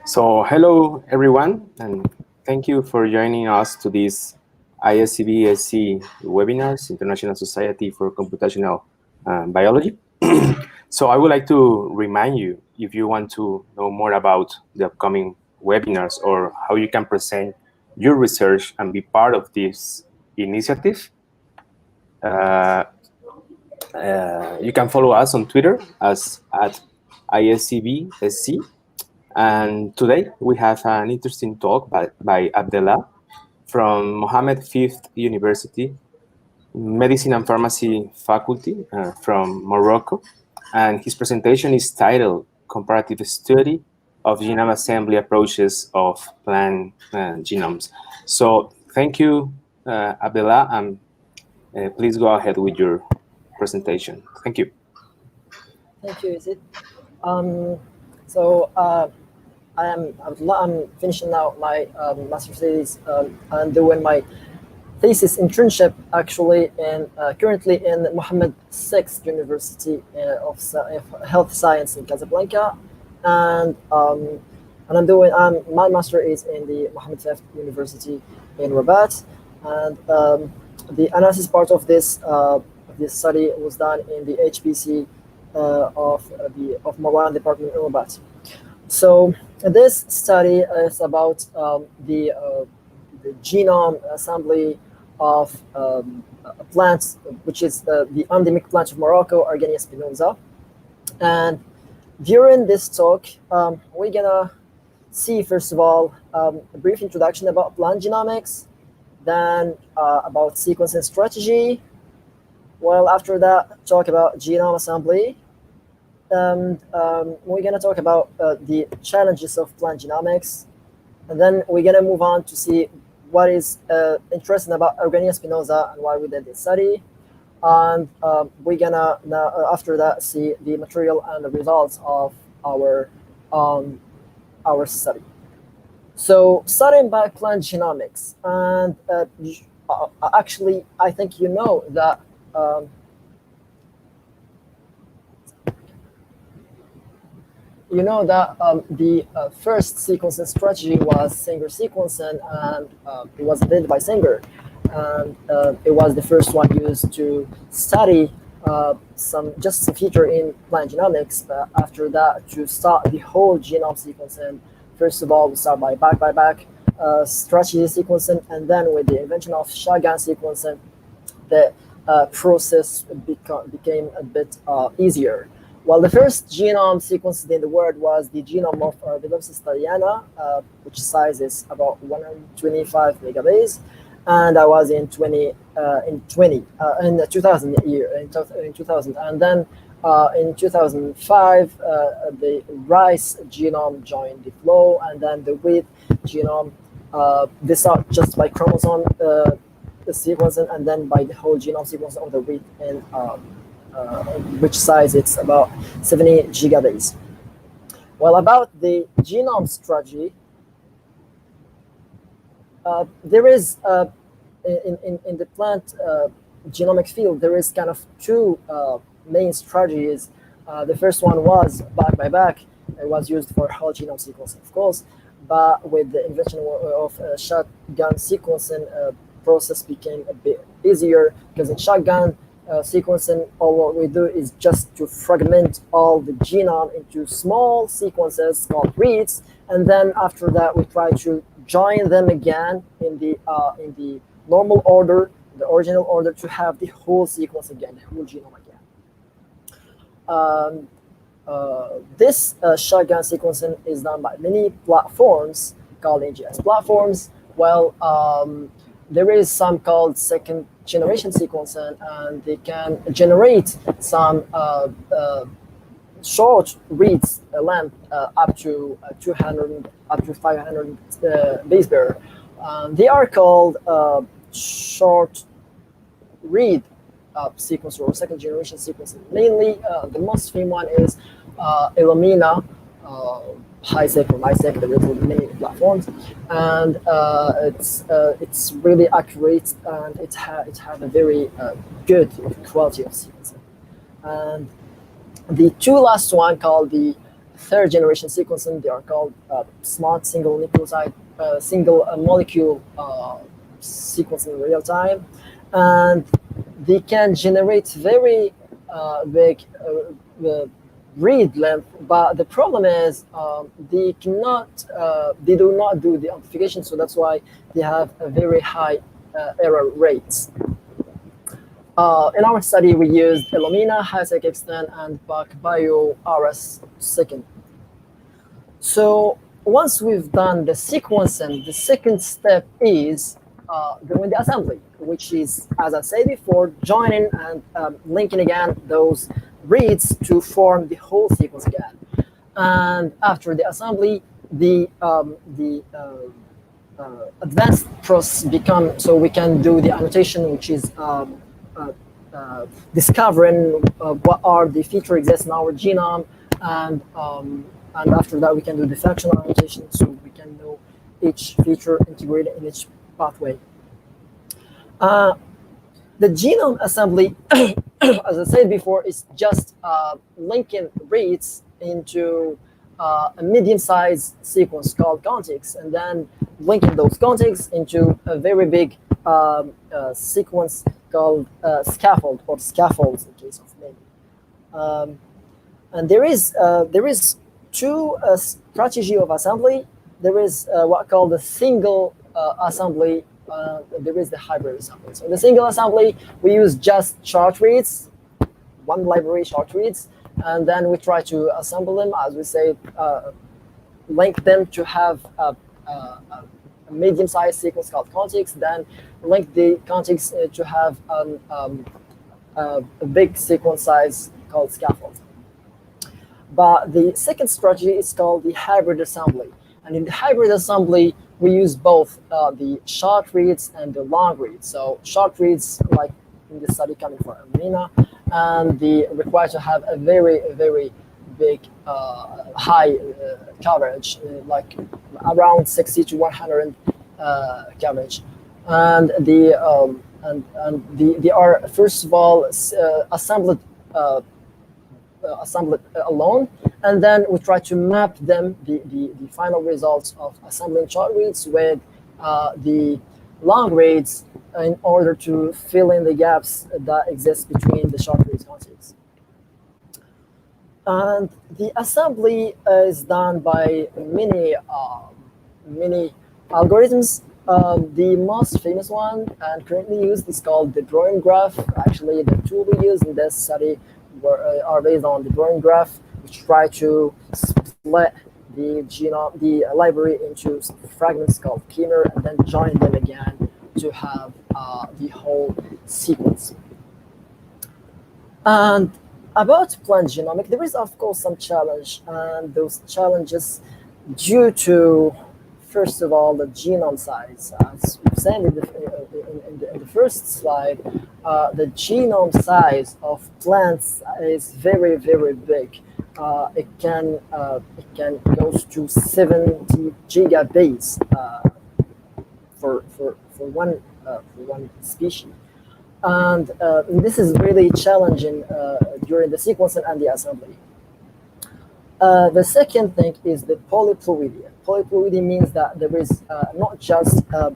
So hello everyone, and thank you for joining us to this ISCB-SC webinars, International Society for Computational Biology. So I would like to remind you, if you want to know more about the upcoming webinars or how you can present your research and be part of this initiative, you can follow us on Twitter as at ISCB-SC. And today we have an interesting talk by Abdellah from Mohammed V University, Medicine and Pharmacy Faculty from Morocco. And his presentation is titled Comparative Study of Genome Assembly Approaches of Plant Genomes. So thank you, Abdellah, and please go ahead with your presentation. Thank you. Thank you, Izzy. I'm finishing now my master's thesis and doing my thesis internship actually currently in Mohammed VI University of Health Science in Casablanca, and I'm doing my master is in the Mohammed V University in Rabat, and the analysis part of this study was done in the HPC of Marwan department in Rabat. So this study is about the genome assembly of plants, which is the endemic plant of Morocco, Argania spinosa. And during this talk, we're gonna see, first of all, a brief introduction about plant genomics, then about sequencing strategy. Well, after that, talk about genome assembly. And we're going to talk about the challenges of plant genomics. And then we're going to move on to see what is interesting about Argania spinosa and why we did this study. And we're going to, after that, see the material and the results of our study. So starting by plant genomics. And actually, I think you know that the first sequencing strategy was Sanger sequencing, and it was invented by Sanger. And it was the first one used to study some feature in plant genomics. But after that, to start the whole genome sequencing, first of all, we start by back strategy sequencing, and then with the invention of shotgun sequencing, the process became a bit easier. Well, the first genome sequenced in the world was the genome of Gbases thaliana, which size is about 125 megabase, and that was in 2000 year in 2000, and then in 2005 the rice genome joined the flow, and then the wheat genome. This are just by chromosome sequencing, and then by the whole genome sequence of the wheat, and which size it's about 70 gigabase. Well, about the genome strategy, there is in the plant genomic field, there is kind of two main strategies. The first one was back. It was used for whole genome sequencing, of course, but with the invention of shotgun sequencing, process became a bit easier, because in shotgun sequencing, all what we do is just to fragment all the genome into small sequences called reads, and then after that we try to join them again in the normal order, the original order, to have the whole sequence again, the whole genome again. This shotgun sequencing is done by many platforms called NGS platforms. Well, there is some called second generation sequencing, and they can generate some short reads length up to 200, up to 500 base pair. They are called short read sequencer or second generation sequencing. Mainly, the most famous one is Illumina HiSeq or MiSeq. There is many platforms, and it's really accurate, and it has a very good quality of sequencing. And the two last one called the third generation sequencing. They are called smart single nucleotide, single molecule sequencing in real time, and they can generate very big read length. But the problem is they do not do the amplification, so that's why they have a very high error rates. In our study, we used Illumina HiSeq Xten and Pacbio RSII. So once we've done the sequencing, the second step is doing the assembly, which is, as I said before, joining and linking again those reads to form the whole sequence again. And after the assembly, the advanced process become, so we can do the annotation, which is discovering what are the features exist in our genome, and after that we can do the functional annotation, so we can know each feature integrated in each pathway. The genome assembly, as I said before, is just linking reads into a medium-sized sequence called contigs, and then linking those contigs into a very big sequence called scaffold, or scaffolds in case of many. And there is two strategy of assembly. There is what called the single assembly. There is the hybrid assembly. So in the single assembly, we use just short reads, one library short reads, and then we try to assemble them, as we say, link them to have a medium-sized sequence called contigs, then link the contigs to have a big sequence size called scaffold. But the second strategy is called the hybrid assembly. And in the hybrid assembly, we use both the short reads and the long reads. So short reads, like in the study coming from Illumina, and the required to have a very, very big, high coverage, like around 60 to 100 coverage. And they are first of all assembled alone, and then we try to map them, the final results of assembling short reads with the long reads in order to fill in the gaps that exist between the short reads contigs. And the assembly is done by many algorithms. The most famous one and currently used is called the drawing graph. Actually, the two we used in this study are based on the drawing graph, which try to split the genome, the library, into fragments called chimer, and then join them again to have the whole sequence. And about plant genomic, there is of course some challenge, and those challenges due to, first of all, the genome size. As we said in the first slide, the genome size of plants is very, very big. It can go to 70 gigabase for one species, and this is really challenging during the sequencing and the assembly. The second thing is the polyploidy. Polyploidy means that there is not just a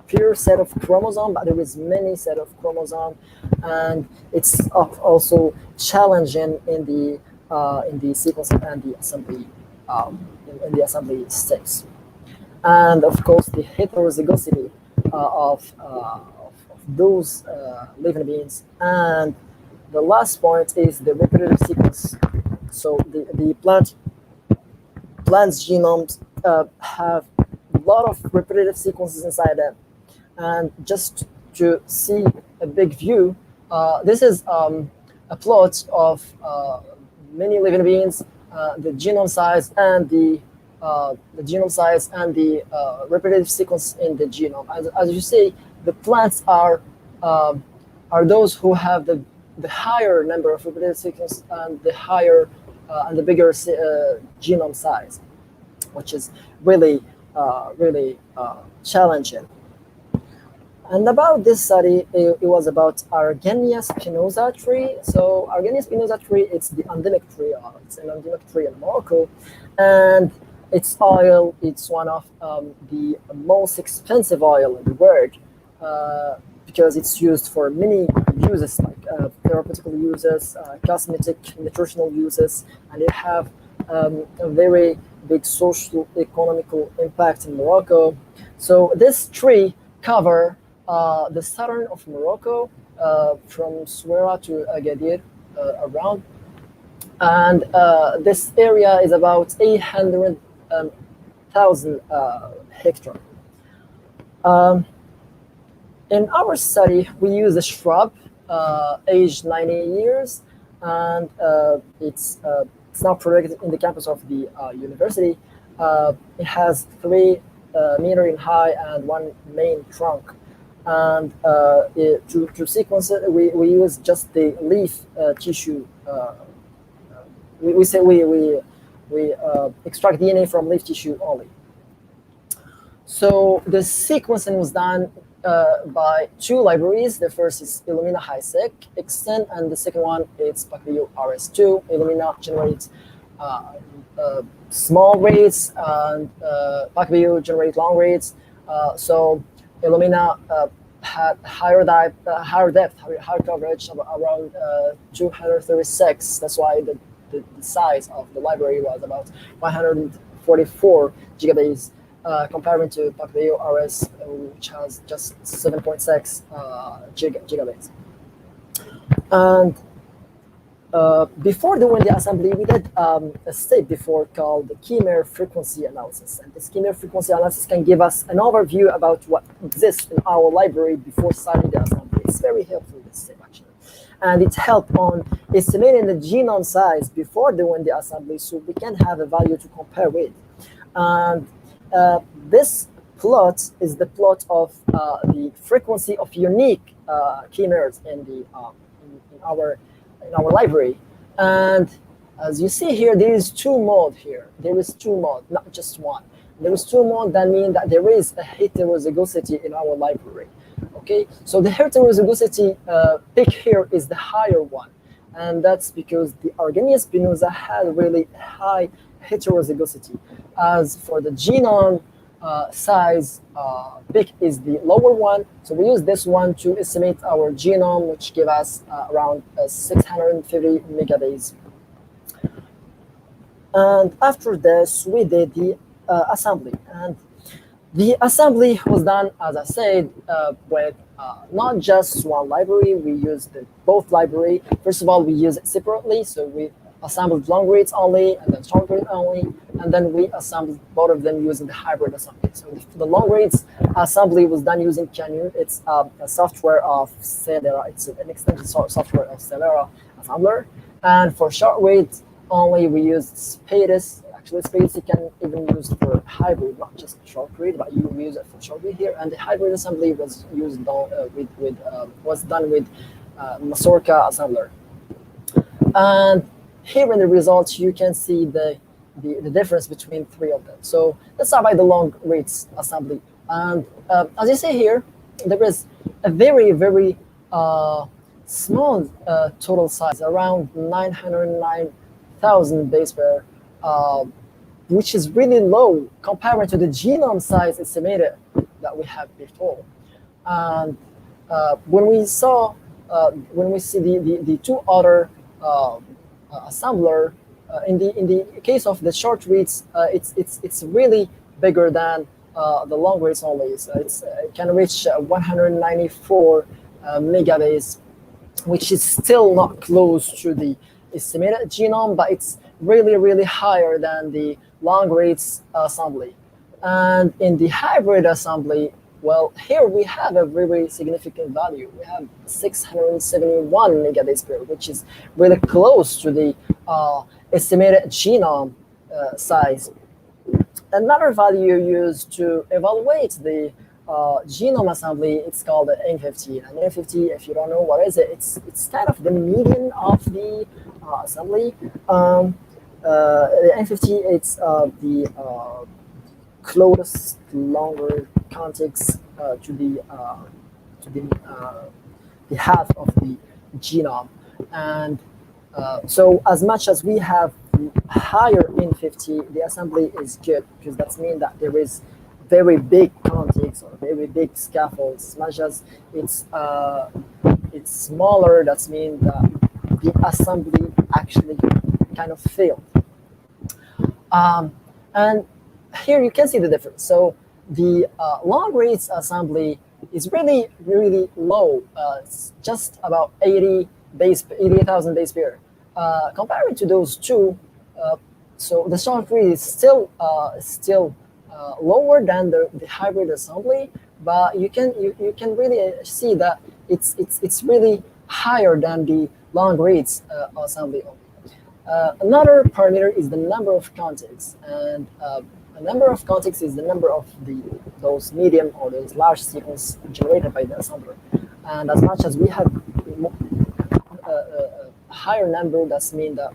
pure set of chromosomes, but there is many set of chromosomes, and it's also challenging in the sequencing and the assembly in the assembly steps. And of course, the heterozygosity of those living beings. And the last point is the reproductive sequence. So the plant's genomes have a lot of reproductive sequences inside them. And just to see a big view, this is a plot of many living beings, the genome size and the reproductive sequence in the genome. As you see, the plants are those who have the higher number of reproductive sequences and the higher and the bigger genome size, which is really challenging. And about this study, it was about Argania spinosa tree. So Argania spinosa tree, it's the endemic tree. It's an endemic tree in Morocco, and its oil, it's one of the most expensive oil in the world because it's used for many uses, like therapeutical uses, cosmetic, nutritional uses, and it have a very big social economical impact in Morocco. So this tree cover the southern of Morocco, from Souera to Agadir, around, and this area is about 800,000 hectares. In our study, we use a shrub aged 90 years, and it's now projected in the campus of the university. It has 3 meters in height and one main trunk. And to sequence it, we use just the leaf tissue. We extract DNA from leaf tissue only. So the sequencing was done by 2 libraries. The first is Illumina HiSeq Xten, and the second one is Pacbio RSII. Illumina generates small reads, and Pacbio generates long reads. So Illumina had higher depth, higher coverage, around 236. That's why the size of the library was about 144 gigabytes, comparing to Pacbio RS, which has just 7.6 gigabytes. And before doing the assembly, we did a step before called the chimer frequency analysis. And this chimer frequency analysis can give us an overview about what exists in our library before starting the assembly. It's very helpful, this step, actually. And it helped on estimating the genome size before doing the assembly, so we can have a value to compare with. And this plot is the plot of the frequency of unique chimers in our library. And as you see here, there is 2 modes here. There is 2 modes, not just one. There is 2 modes. That means that there is a heterozygosity in our library. Okay, so the heterozygosity peak here is the higher one, and that's because the Argania spinosa had really high heterozygosity. As for the genome size, peak is the lower one. So we use this one to estimate our genome, which give us around 650 megabases. And after this, we did the assembly. And the assembly was done, as I said, with not just one library. We used both library. First of all, we use it separately. So we assembled long reads only, and then short reads only, and then we assembled both of them using the hybrid assembly. So the long reads assembly was done using Canu. It's a software of Celera. It's an extension software of Celera assembler. And for short reads only, we used Spades. Actually, Spades you can even use for hybrid, not just short read, but you use it for short read here. And the hybrid assembly was used was done with Masurca assembler. And here in the results, you can see the difference between 3 of them. So let's start by the long reads assembly. And as you see here, there is a very, very small total size, around 909,000 base pair, which is really low compared to the genome size estimated that we have before. And when we see the 2 other assembler, in the case of the short reads, it's really bigger than the long reads only. So it can reach 194 megabases, which is still not close to the estimated genome, but it's really, really higher than the long reads assembly. And in the hybrid assembly, well, here we have a very significant value. We have 671 megabases per, which is really close to the estimated genome size. Another value used to evaluate the genome assembly, it's called the N50. And N50, if you don't know what is it, it's kind of the median of the assembly. The N50, it's the closest longer contigs to the the half of the genome. And so as much as we have higher in 50, the assembly is good, because that means that there is very big contigs or very big scaffolds. As much as it's smaller, that means that the assembly actually kind of failed. And here you can see the difference. So the long reads assembly is really, really low. It's just about 80,000 base pair. Comparing to those two, so the short read is still lower than the hybrid assembly, but you can really see that it's really higher than the long reads assembly. Another parameter is the number of contigs, and the number of contigs is the number of those medium or those large sequences generated by the assembler. And as much as we have a higher number, that means that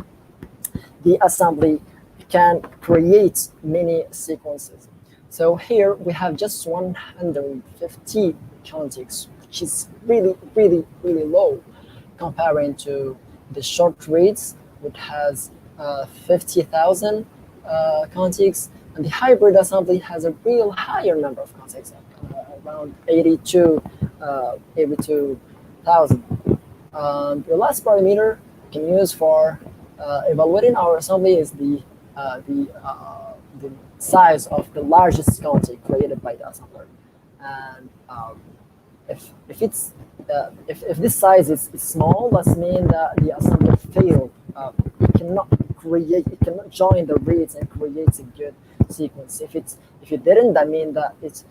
the assembly can create many sequences. So here we have just 150 contigs, which is really, really, really low comparing to the short reads, which has 50,000 contigs, and the hybrid assembly has a real higher number of contigs, around 82,000. The last parameter we can use for evaluating our assembly is the size of the largest contig created by the assembler. And if this size is small, that means that the assembler failed. It cannot join the reads and create a good sequence. If it didn't, that means that it's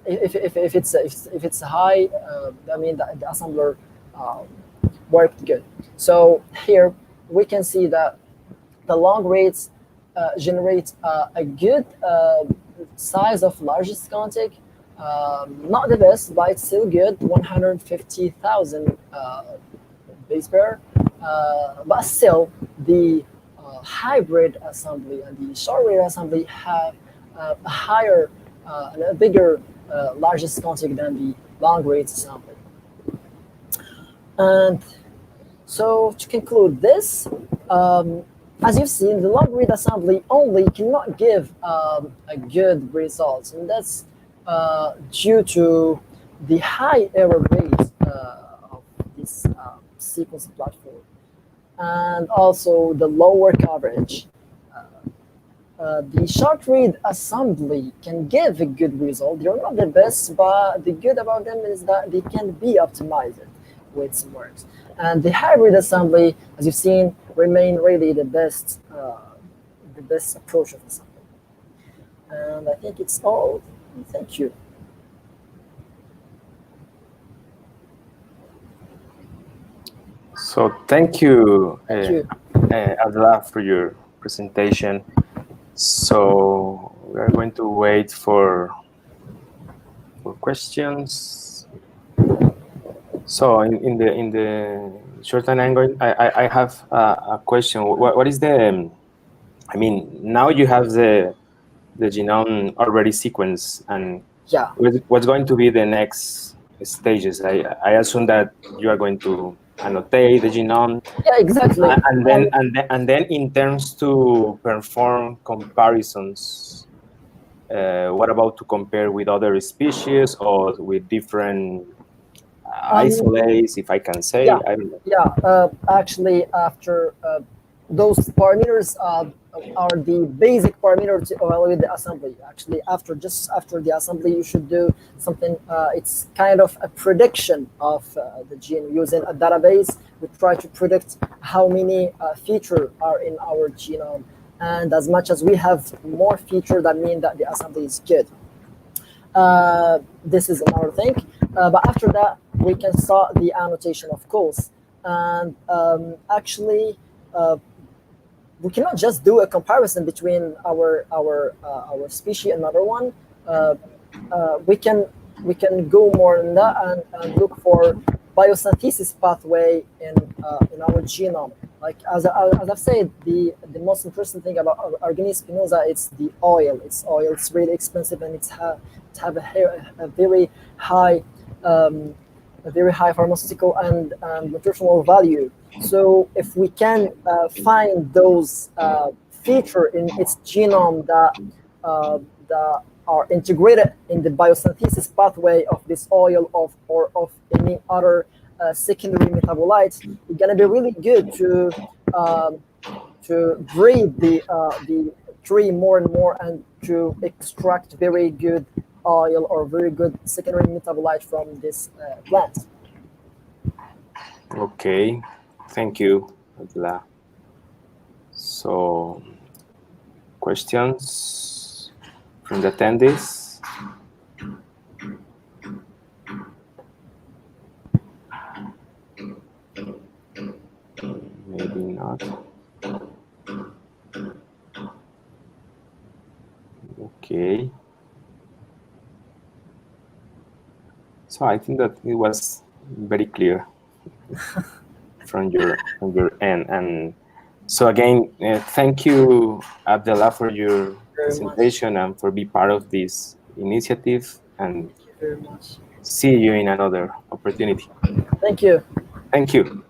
if it's high, that means that the assembler worked good. So here we can see that the long reads generate a good size of largest contig. Not the best, but it's still good, 150,000 base pair. But still, the hybrid assembly and the short read assembly have a higher, a bigger, largest contig than the long read assembly. And so to conclude this, as you've seen, the long read assembly only cannot give a good result, and that's due to the high error rate of this sequencing platform, and also the lower coverage. The short read assembly can give a good result. They're not the best, but the good about them is that they can be optimized with some works. And the hybrid assembly, as you've seen, remain really the best approach of assembly. And I think it's all. Thank you. So thank you, Abdellah, for your presentation. So we are going to wait for questions. So in the short time, I have a question. What is the? I mean, now you have the genome already sequenced, and yeah, what's going to be the next stages? I assume that you are going to annotate the genome. Yeah, exactly. And then in terms to perform comparisons, what about to compare with other species or with different isolates, if I can say? Yeah, I don't know. yeah. Actually, after those parameters are the basic parameter to evaluate the assembly. Actually, just after the assembly, you should do something. It's kind of a prediction of the gene using a database. We try to predict how many features are in our genome, and as much as we have more features, that means that the assembly is good. This is another thing. But after that, we can start the annotation, of course. And actually, we cannot just do a comparison between our species and another one. We can go more than that and look for biosynthesis pathway in our genome. Like as I've said, the most interesting thing about Argania spinosa, it's the oil. It's really expensive, and it's have a very high a very high pharmaceutical and nutritional value. So if we can find those feature in its genome that are integrated in the biosynthesis pathway of this oil or of any other secondary metabolites, it's gonna be really good to breed the tree more and more and to extract very good oil or very good secondary metabolite from this plant. Okay, thank you, Abdellah. So, questions from the attendees? Maybe not. Okay. So I think that it was very clear from your end. And so again, thank you, Abdellah, for your presentation and for being part of this initiative. And Thank you very much. see you in another opportunity. Thank you. Thank you.